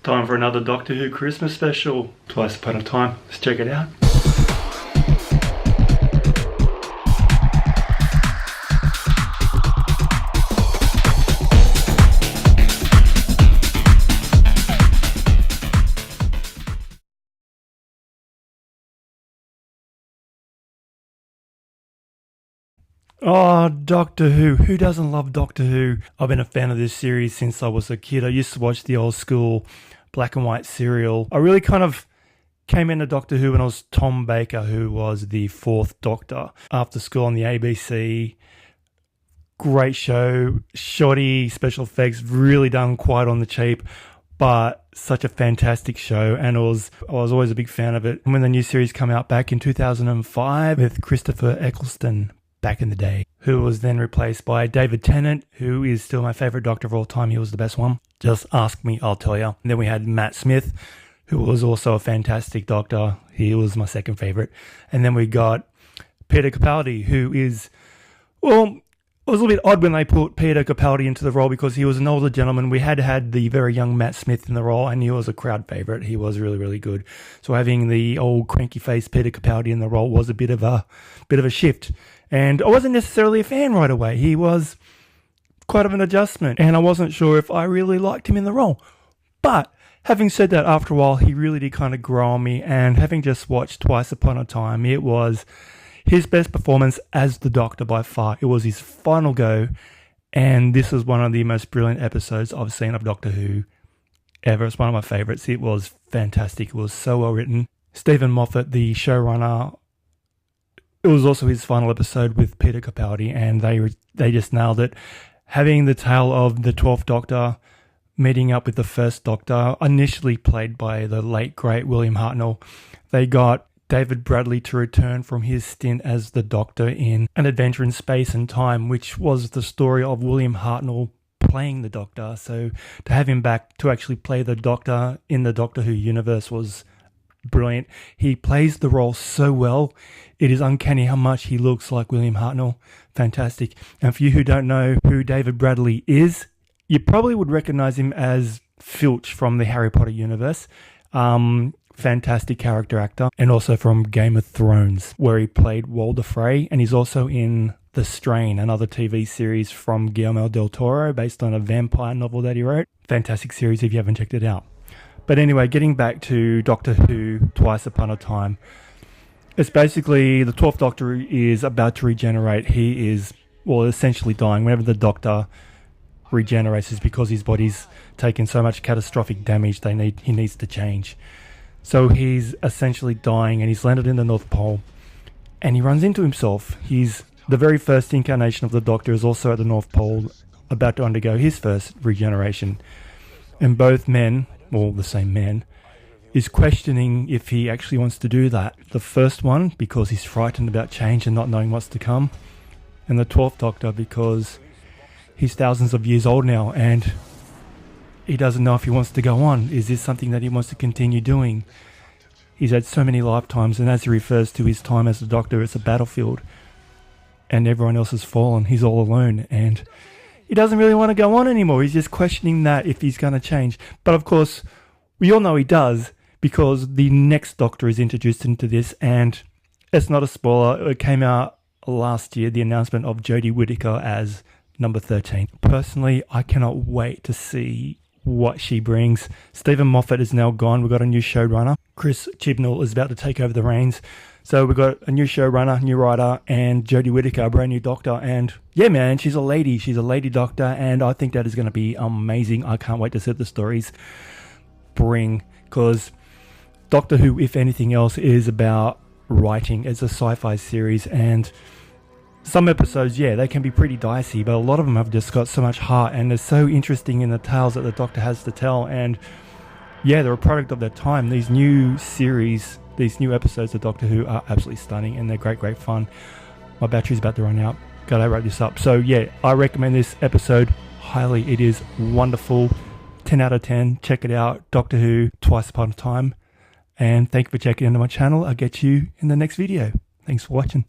Time for another Doctor Who Christmas special. Twice Upon a Time. Let's check it out. Oh, Doctor Who. Who doesn't love Doctor Who? I've been a fan of this series since I was a kid. I used to watch the old school black and white serial. I really kind of came into Doctor Who when I was Tom Baker, who was the fourth Doctor. After school on the ABC. Great show. Shoddy special effects. Really done quite on the cheap. But such a fantastic show, and I was always a big fan of it. And when the new series came out back in 2005 with Christopher Eccleston, back in the day, who was then replaced by David Tennant, who is still my favourite Doctor of all time. He was the best one. Just ask me, I'll tell you. And then we had Matt Smith, who was also a fantastic Doctor. He was my second favourite. And then we got Peter Capaldi, who is, well, it was a little bit odd when they put Peter Capaldi into the role because he was an older gentleman. We had the very young Matt Smith in the role, and he was a crowd favourite. He was really, really good. So having the old cranky-faced Peter Capaldi in the role was a bit of a shift. And I wasn't necessarily a fan right away. He was quite of an adjustment, and I wasn't sure if I really liked him in the role. But having said that, after a while, he really did kind of grow on me, and having just watched Twice Upon a Time, it was his best performance as the Doctor by far. It was his final go, and this is one of the most brilliant episodes I've seen of Doctor Who ever. It's one of my favourites. It was fantastic. It was so well written. Stephen Moffat, the showrunner, it was also his final episode with Peter Capaldi, and they just nailed it. Having the tale of the 12th Doctor meeting up with the first Doctor, initially played by the late, great William Hartnell. They got David Bradley to return from his stint as the Doctor in An Adventure in Space and Time, which was the story of William Hartnell playing the Doctor. So to have him back to actually play the Doctor in the Doctor Who universe was brilliant. He plays the role so well. It is uncanny how much he looks like William Hartnell. Fantastic. And for you who don't know who David Bradley is, you probably would recognize him as Filch from the Harry Potter universe. Fantastic character actor. And also from Game of Thrones, where he played Walder Frey. And he's also in The Strain, another TV series from Guillermo del Toro based on a vampire novel that he wrote. Fantastic series if you haven't checked it out. But anyway, getting back to Doctor Who Twice Upon a Time. It's basically the 12th Doctor is about to regenerate. He is, well, essentially dying. Whenever the Doctor regenerates, it's because his body's taken so much catastrophic damage he needs to change. So he's essentially dying, and he's landed in the North Pole, and he runs into himself. He's the very first incarnation of the Doctor is also at the North Pole, about to undergo his first regeneration. And both men, well, the same man, is questioning if he actually wants to do that. The first one, because he's frightened about change and not knowing what's to come. And the 12th Doctor, because he's thousands of years old now, and he doesn't know if he wants to go on. Is this something that he wants to continue doing? He's had so many lifetimes, and as he refers to his time as the Doctor, it's a battlefield. And everyone else has fallen. He's all alone, and he doesn't really want to go on anymore. He's just questioning that if he's going to change. But of course, we all know he does, because the next Doctor is introduced into this, and it's not a spoiler. It came out last year, the announcement of Jodie Whittaker as number 13. Personally, I cannot wait to see what she brings. Stephen Moffat is now gone. We've got a new showrunner. Chris Chibnall is about to take over the reins. So we've got a new showrunner, new writer, and Jodie Whittaker, a brand new Doctor. And yeah, man, she's a lady. She's a lady Doctor, and I think that is going to be amazing. I can't wait to see what the stories bring, because Doctor Who, if anything else, is about writing. It's a sci-fi series, and some episodes, yeah, they can be pretty dicey, but a lot of them have just got so much heart, and they're so interesting in the tales that the Doctor has to tell. And yeah, they're a product of their time. These new series, these new episodes of Doctor Who are absolutely stunning, and they're great, great fun. My battery's about to run out. Gotta wrap this up. So yeah, I recommend this episode highly. It is wonderful. 10 out of 10. Check it out. Doctor Who Twice Upon a Time. And thank you for checking into my channel. I'll get you in the next video. Thanks for watching.